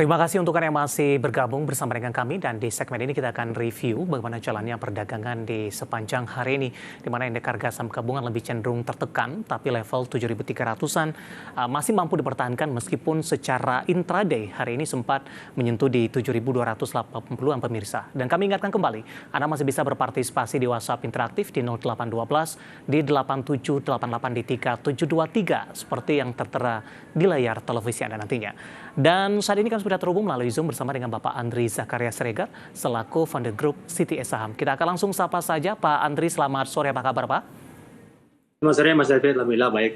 Terima kasih untuk Anda yang masih bergabung bersama dengan kami, dan di segmen ini kita akan review bagaimana jalannya perdagangan di sepanjang hari ini, di mana indeks harga saham gabungan lebih cenderung tertekan, tapi level 7.300-an masih mampu dipertahankan meskipun secara intraday hari ini sempat menyentuh di 7.280-an pemirsa. Dan kami ingatkan kembali, Anda masih bisa berpartisipasi di WhatsApp interaktif di 0812 di 8788 di 3723 seperti yang tertera di layar televisi Anda nantinya. Dan saat ini kami sudah terhubung melalui Zoom bersama dengan Bapak Andri Zakaria Siregar selaku founder grup CTS Saham. Kita akan langsung sapa saja Pak Andri. Selamat sore, apa kabar Pak? Selamat sore Mas David, alhamdulillah baik.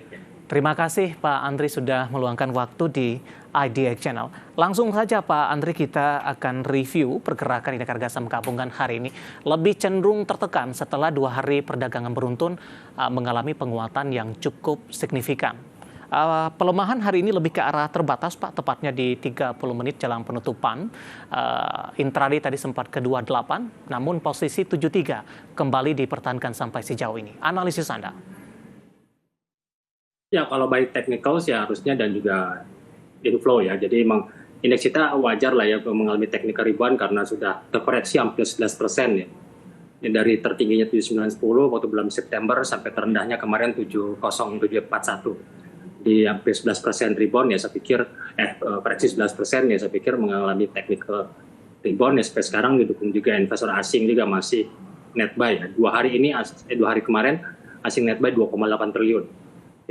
Terima kasih Pak Andri sudah meluangkan waktu di IDX Channel. Langsung saja Pak Andri, kita akan review pergerakan indeks harga saham gabungan hari ini. Lebih cenderung tertekan setelah 2 hari perdagangan beruntun mengalami penguatan yang cukup signifikan. Pelemahan hari ini lebih ke arah terbatas Pak, tepatnya di 30 menit jelang penutupan. Intraday tadi sempat ke 28, namun posisi 73 kembali dipertahankan sampai sejauh ini. Analisis Anda? Ya, kalau by technicals ya harusnya dan juga inflow ya. Jadi memang indeks kita wajar lah ya mengalami technical rebound karena sudah terkoreksi hampir 11% ya. Dari tertingginya 7910 waktu bulan September sampai terendahnya kemarin 70741. Di hampir 11% rebound ya saya pikir, koreksi 11% ya saya pikir mengalami technical rebound ya sampai sekarang, didukung juga investor asing juga masih net buy ya. 2 hari kemarin asing net buy 2,8 triliun.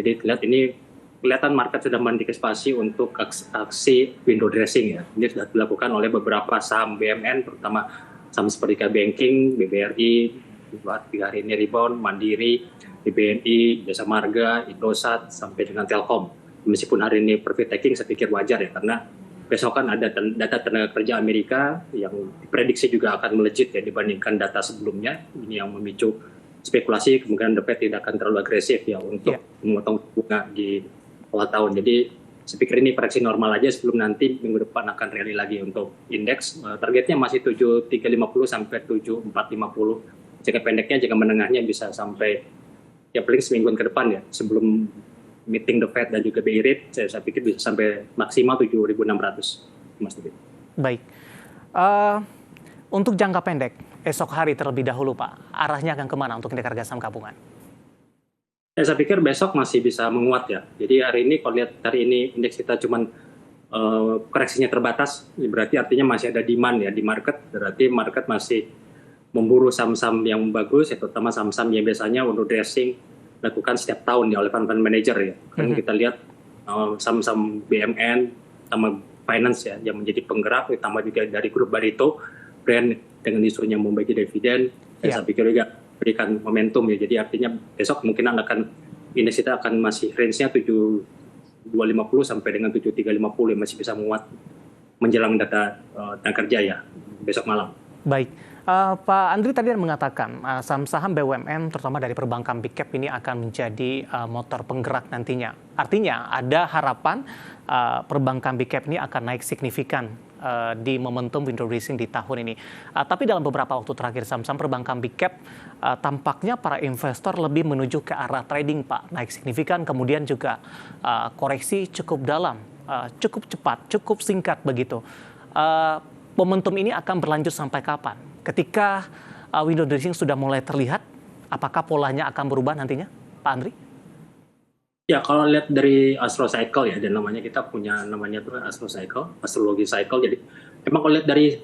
Jadi lihat ini kelihatan market sudah mengantisipasi untuk aksi window dressing ya. Ini sudah dilakukan oleh beberapa saham BUMN, terutama saham seperti Banking, BBRI, 3 hari ini rebound, Mandiri, BNI, Jasa Marga, Indosat, sampai dengan Telkom. Meskipun hari ini profit taking saya pikir wajar ya, karena besok kan ada data tenaga kerja Amerika yang diprediksi juga akan melejit ya dibandingkan data sebelumnya. Ini yang memicu spekulasi kemungkinan The Fed tidak akan terlalu agresif ya untuk memotong bunga di awal tahun. Jadi saya pikir ini koreksi normal aja sebelum nanti minggu depan akan rally lagi untuk indeks. Targetnya masih 7350 sampai 7450. Jika pendeknya, jika menengahnya bisa sampai ya paling semingguan ke depan ya, sebelum meeting The Fed dan juga BI rate, saya pikir bisa sampai maksimal 7.600, Mas David. Baik. Untuk jangka pendek, esok hari terlebih dahulu Pak, arahnya akan kemana untuk indeks harga saham gabungan? Saya pikir besok masih bisa menguat ya. Jadi hari ini kalau lihat hari ini indeks kita cuman koreksinya terbatas, berarti artinya masih ada demand ya di market, berarti market masih memburu saham-saham yang bagus, ya, terutama saham-saham yang biasanya window dressing lakukan setiap tahun ya oleh fund manager ya. Karena kita lihat saham-saham BUMN, sama finance ya yang menjadi penggerak, ditambah juga dari grup Barito, brand dengan isunya membagi dividen, saya pikir juga berikan momentum ya. Jadi artinya besok kemungkinan indeks kita akan masih range-nya 7250 sampai dengan 7350 yang masih bisa menguat menjelang data tenaga kerja ya besok malam. Baik. Pak Andri tadi mengatakan saham-saham BUMN terutama dari perbankan big cap ini akan menjadi motor penggerak nantinya. Artinya ada harapan perbankan big cap ini akan naik signifikan di momentum window dressing di tahun ini. Tapi dalam beberapa waktu terakhir saham-saham perbankan big cap tampaknya para investor lebih menuju ke arah trading Pak. Naik signifikan, kemudian juga koreksi cukup dalam, cukup cepat, cukup singkat begitu. Momentum ini akan berlanjut sampai kapan? Ketika window dressing sudah mulai terlihat, apakah polanya akan berubah nantinya, Pak Andri? Ya, kalau lihat dari astro cycle ya, dan namanya kita punya namanya tuh astro cycle, astrologi cycle. Jadi emang kalau lihat dari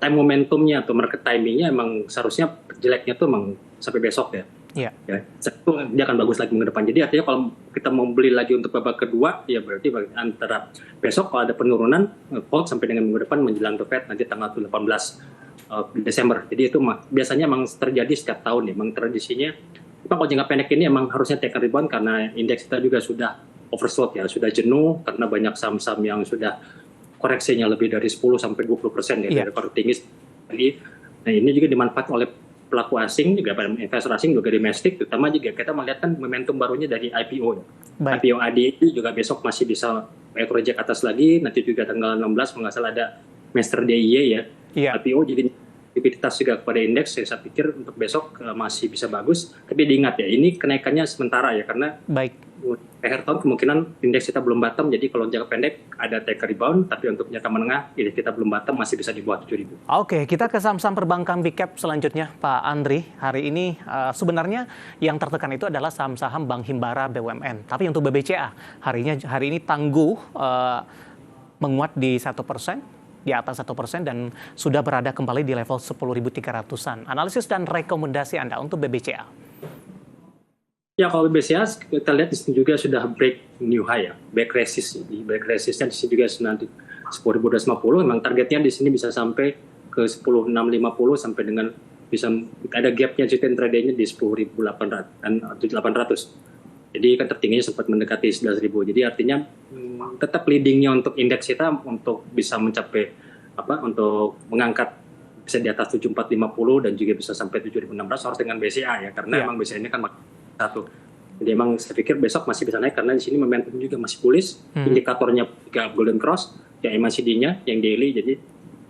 time momentumnya atau market timingnya, emang seharusnya jeleknya tuh emang sampai besok ya. Iya. Ya, itu dia akan bagus lagi minggu depan. Jadi artinya kalau kita mau beli lagi untuk babak kedua, ya berarti antara besok kalau ada penurunan, hold sampai dengan minggu depan menjelang The Fed nanti tanggal 18 Desember. Jadi itu biasanya memang terjadi setiap tahun ya. Memang tradisinya, kalau jangka pendek ini emang harusnya take a rebound karena indeks kita juga sudah oversold ya, sudah jenuh karena banyak saham-saham yang sudah koreksinya lebih dari 10 sampai 20% ya, dari rekor tinggi. Nah ini juga dimanfaatkan oleh pelaku asing, juga investor asing, juga domestik, terutama juga kita melihat kan momentum barunya dari IPO. Ya. IPO AD itu juga besok masih bisa project atas lagi, nanti juga tanggal 16 nggak salah ada Master DIY ya. IPO jadi likuiditas juga kepada indeks, saya pikir untuk besok masih bisa bagus. Tapi diingat ya, ini kenaikannya sementara ya, karena Baik. akhir tahun kemungkinan indeks kita belum bottom, jadi kalau jangka pendek ada take rebound, tapi untuk jangka menengah indeks kita belum bottom, masih bisa di bawah 7.000. Oke, kita ke saham-saham perbankan big cap selanjutnya, Pak Andri. Hari ini sebenarnya yang tertekan itu adalah saham-saham Bank Himbara BUMN. Tapi untuk BBCA, hari ini tangguh menguat di 1%, di atas 1% dan sudah berada kembali di level 10.300-an. Analisis dan rekomendasi Anda untuk BBCA? Ya, kalau BCA kita lihat di sini juga sudah break new high ya, back resist. Di back resistnya di sini juga nanti 10.250. Memang targetnya di sini bisa sampai ke 10.650 sampai dengan bisa ada gapnya intraday-nya di 10.800 dan 7.800. Jadi kan tertingginya sempat mendekati 11.000. Jadi artinya tetap leadingnya untuk indeks kita untuk bisa mencapai untuk mengangkat bisa di atas 7.450 dan juga bisa sampai 7.600 harus dengan BCA ya, karena emang BCA ini kan satu. Jadi emang saya pikir besok masih bisa naik karena di sini momentum juga masih bullish. Indikatornya juga golden cross, yang MACD-nya, yang daily. Jadi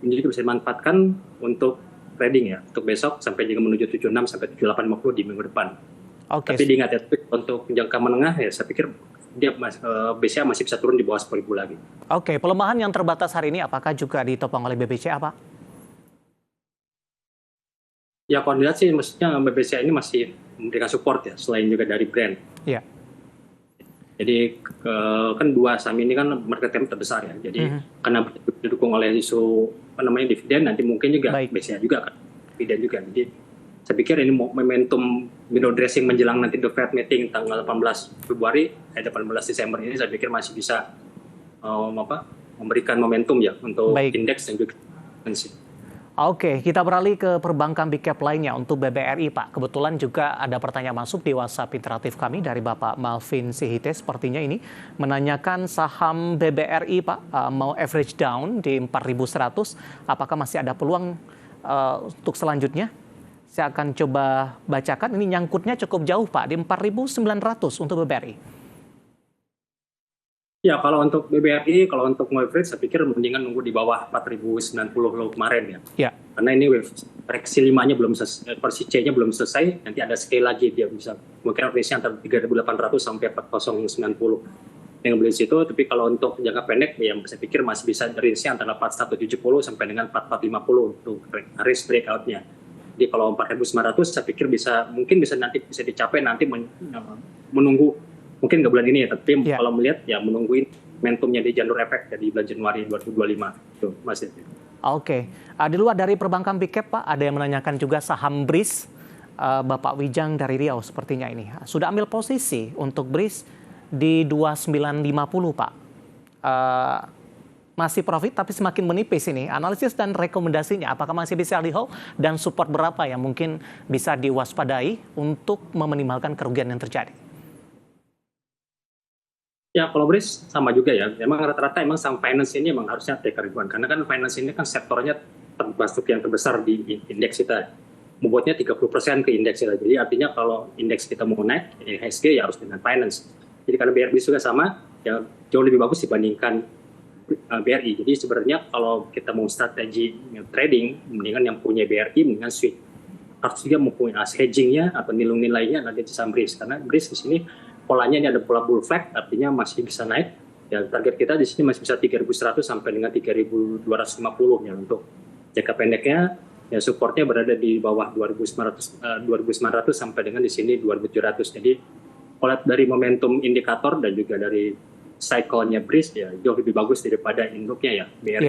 ini juga bisa dimanfaatkan untuk trading ya, untuk besok sampai juga menuju 76 sampai 7850 di minggu depan. Tapi diingat ya, untuk jangka menengah ya saya pikir dia BCA masih bisa turun di bawah 10.000 lagi. Oke, pelemahan yang terbatas hari ini apakah juga ditopang oleh BBCA, Pak? Ya, kalau dilihat sih maksudnya BBCA ini masih memberikan support ya, selain juga dari brand. Iya. Jadi kan dua saham ini kan market cap terbesar ya. Jadi karena didukung oleh isu dividen, nanti mungkin juga BCA juga kan dividen juga. Jadi saya pikir ini momentum window dressing menjelang nanti the Fed meeting tanggal 18 Februari, 18 Desember ini saya pikir masih bisa memberikan momentum ya untuk indeks dan juga currency. Oke, kita beralih ke perbankan big cap lainnya untuk BBRI, Pak. Kebetulan juga ada pertanyaan masuk di WhatsApp interaktif kami dari Bapak Malvin Sihite. Sepertinya ini menanyakan saham BBRI, Pak, mau average down di 4.100. Apakah masih ada peluang untuk selanjutnya? Saya akan coba bacakan. Ini nyangkutnya cukup jauh, Pak, di 4.900 untuk BBRI. Ya, kalau untuk BBRI, kalau untuk mau average, saya pikir mendingan nunggu di bawah 4.090 lo kemarin ya. Karena ini koreksi 5-nya belum selesai, versi C-nya belum selesai, nanti ada scale lagi, dia bisa mungkin average-nya antara 3.800 sampai 4.090 yang beli situ. Tapi kalau untuk jangka pendek, ya saya pikir masih bisa range-nya antara 4.170 sampai dengan 4.450 untuk risk breakout-nya. Jadi kalau 4.900, saya pikir mungkin bisa dicapai nanti menunggu. Mungkin nggak bulan ini ya, tapi kalau melihat ya menungguin momentumnya di Januari efek dari bulan Januari 2025 itu masih. Oke, di luar dari perbankan big cap, Pak, ada yang menanyakan juga saham BRIS. Bapak Wijang dari Riau sepertinya ini sudah ambil posisi untuk BRIS di 2950, Pak. Masih profit tapi semakin menipis ini. Analisis dan rekomendasinya apakah masih bisa di-hold dan support berapa yang mungkin bisa diwaspadai untuk meminimalkan kerugian yang terjadi? Ya, kalau BRIS sama juga ya. Memang rata-rata saham finance ini harusnya take ribuan. Karena kan finance ini kan sektornya termasuk yang terbesar di indeks kita. Membuatnya 30% ke indeks kita. Jadi artinya kalau indeks kita mau naik, IHSG ya harus dengan finance. Jadi karena BRI juga sama, ya jauh lebih bagus dibandingkan BRI. Jadi sebenarnya kalau kita mau strategi trading, mendingan yang punya BRI, mendingan switch. Harus juga mempunyai hedging-nya atau nilai-nilainya nanti di saham BRIS. Karena BRIS di sini polanya ini ada pola bull flag, artinya masih bisa naik. Ya, target kita di sini masih bisa 3.100 sampai dengan 3.250 ya untuk jangka pendeknya. Ya, supportnya berada di bawah 2.900 sampai dengan di sini 2.700. Jadi kalau dari momentum indikator dan juga dari cycle-nya BRIS ya jauh lebih bagus daripada induknya ya BRI.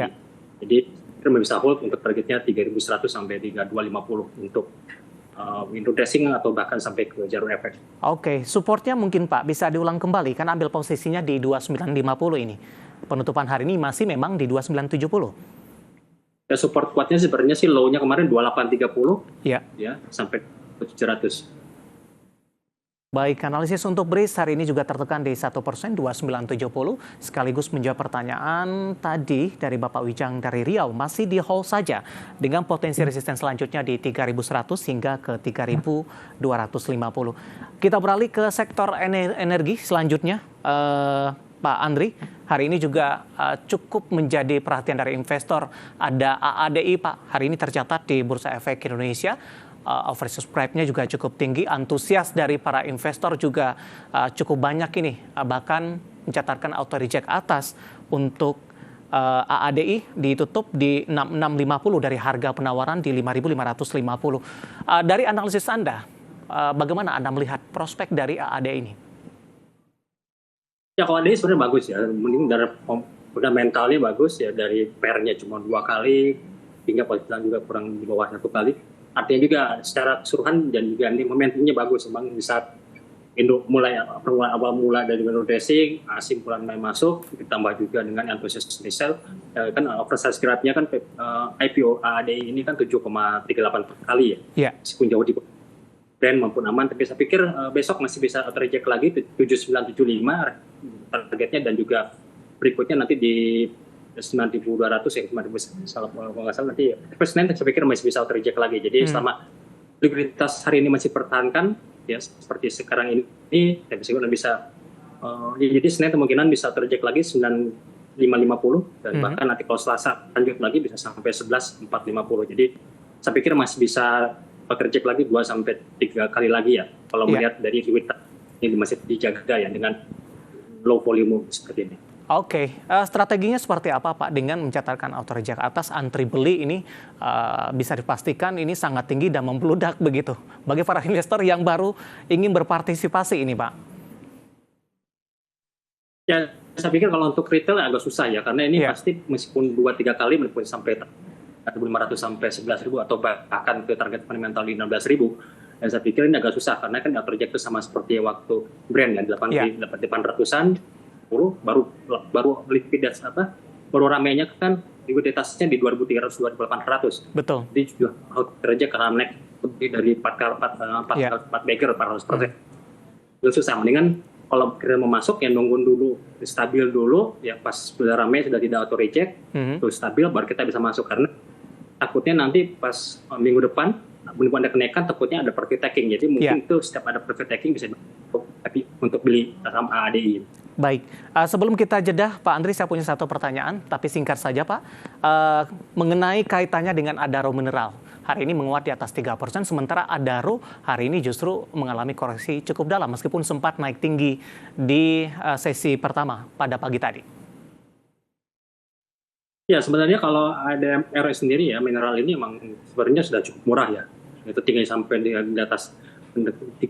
Jadi kita bisa hold untuk targetnya 3.100 sampai 3.250 untuk window dressing atau bahkan sampai ke jalur efek. Oke, supportnya mungkin Pak bisa diulang kembali, kan ambil posisinya di 2950 ini. Penutupan hari ini masih memang di 2970. Ya, support kuatnya sebenarnya sih low-nya kemarin 2830 ya sampai 700. Baik, analisis untuk BRIS hari ini juga tertekan di 1%, 2970. Sekaligus menjawab pertanyaan tadi dari Bapak Wijang dari Riau, masih di hold saja dengan potensi resisten selanjutnya di 3.100 hingga ke 3.250. Kita beralih ke sektor energi selanjutnya, Pak Andri. hari ini juga cukup menjadi perhatian dari investor. Ada AADI, Pak, hari ini tercatat di Bursa Efek Indonesia. Oversubscribe-nya juga cukup tinggi, antusias dari para investor juga cukup banyak ini, bahkan mencatatkan auto reject atas untuk AADI ditutup di 6650 dari harga penawaran di 5.550. Dari analisis Anda, bagaimana Anda melihat prospek dari AADI ini? Ya kalau AADI sebenarnya bagus ya, mending dari fundamentalnya bagus ya, dari pair-nya cuma 2 kali, hingga posisinya juga kurang di bawah 1 kali. Artinya juga secara keseluruhan dan juga ini momentumnya bagus, memang di saat Indo mulai awal mula dari window dressing, asing mulai masuk, ditambah juga dengan antusias resell, kan oversubscribe-nya kan IPO AADI ini kan 7,38 kali ya, meskipun jauh di brand maupun aman, tapi saya pikir besok masih bisa reject lagi 7975 targetnya, dan juga berikutnya nanti di 9.200 ya, 9.000 kalau nggak salah nanti Senin saya pikir masih bisa reject lagi. Jadi selama likuiditas hari ini masih pertahankan ya seperti sekarang ini, saya bisa jadi Senin kemungkinan bisa reject lagi 9.550, dan bahkan nanti kalau Selasa lanjut lagi bisa sampai 11.450. Jadi saya pikir masih bisa reject lagi 2-3 kali lagi ya, kalau melihat dari likuiditas ini masih dijaga ya dengan low volume seperti ini. Oke, strateginya seperti apa Pak dengan mencatatkan auto reject atas, antri beli ini bisa dipastikan ini sangat tinggi dan membludak begitu bagi para investor yang baru ingin berpartisipasi ini Pak? Ya, saya pikir kalau untuk retail agak susah ya, karena ini pasti meskipun 2-3 kali meskipun sampai 1.500 sampai 11.000 atau bahkan ke target fundamental di 16.000, dan saya pikir ini agak susah karena kan auto reject itu sama seperti waktu brand ya, 800-an baru likuiditas baru ramainya kan likuiditasnya di 2.300 2.800. Betul. Jadi juga reject karena naik lebih dari 4 bagger 400%. Itu susah, mendingan kalau kira mau masuk ya nunggu dulu stabil dulu ya, pas sudah ramai sudah tidak auto reject terus stabil baru kita bisa masuk, karena takutnya nanti pas minggu depan ada kenaikan takutnya ada profit taking, jadi mungkin itu setiap ada profit taking bisa untuk beli saham AADI. Baik, sebelum kita jeda Pak Andri, saya punya satu pertanyaan, tapi singkat saja Pak, mengenai kaitannya dengan Adaro Mineral. Hari ini menguat di atas 3%, sementara Adaro hari ini justru mengalami koreksi cukup dalam, meskipun sempat naik tinggi di sesi pertama pada pagi tadi. Ya sebenarnya kalau ADMR sendiri ya, mineral ini memang sebenarnya sudah cukup murah ya, itu tinggi sampai di atas 3.000,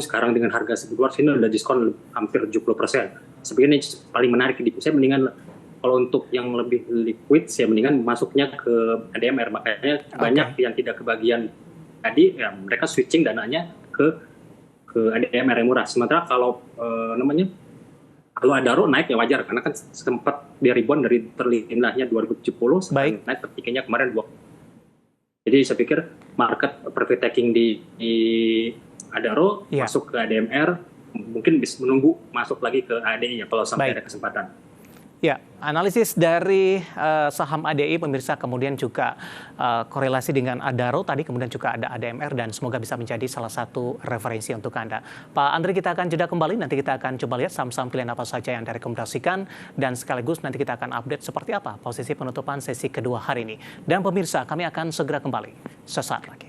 sekarang dengan harga segitu ini udah diskon hampir 70%. Sebenarnya ini paling menarik di saya, mendingan kalau untuk yang lebih liquid saya mendingan masuknya ke ADMR, makanya banyak yang tidak kebagian tadi ya, mereka switching dananya ke ADMR yang murah. Sementara kalau kalau Adaro naik ya wajar, karena kan sempat dia rebound dari terlindahnya 2070 sampai naik tertingginya kemarin 2. Jadi saya pikir market profit taking di Adaro masuk ke ADMR, mungkin bisa menunggu masuk lagi ke ADI ya kalau sampai ada kesempatan. Ya, analisis dari saham ADI pemirsa, kemudian juga korelasi dengan Adaro tadi, kemudian juga ada ADMR, dan semoga bisa menjadi salah satu referensi untuk Anda. Pak Andri, kita akan jeda kembali, nanti kita akan coba lihat saham-saham pilihan apa saja yang direkomendasikan, dan sekaligus nanti kita akan update seperti apa posisi penutupan sesi kedua hari ini. Dan pemirsa, kami akan segera kembali sesaat lagi.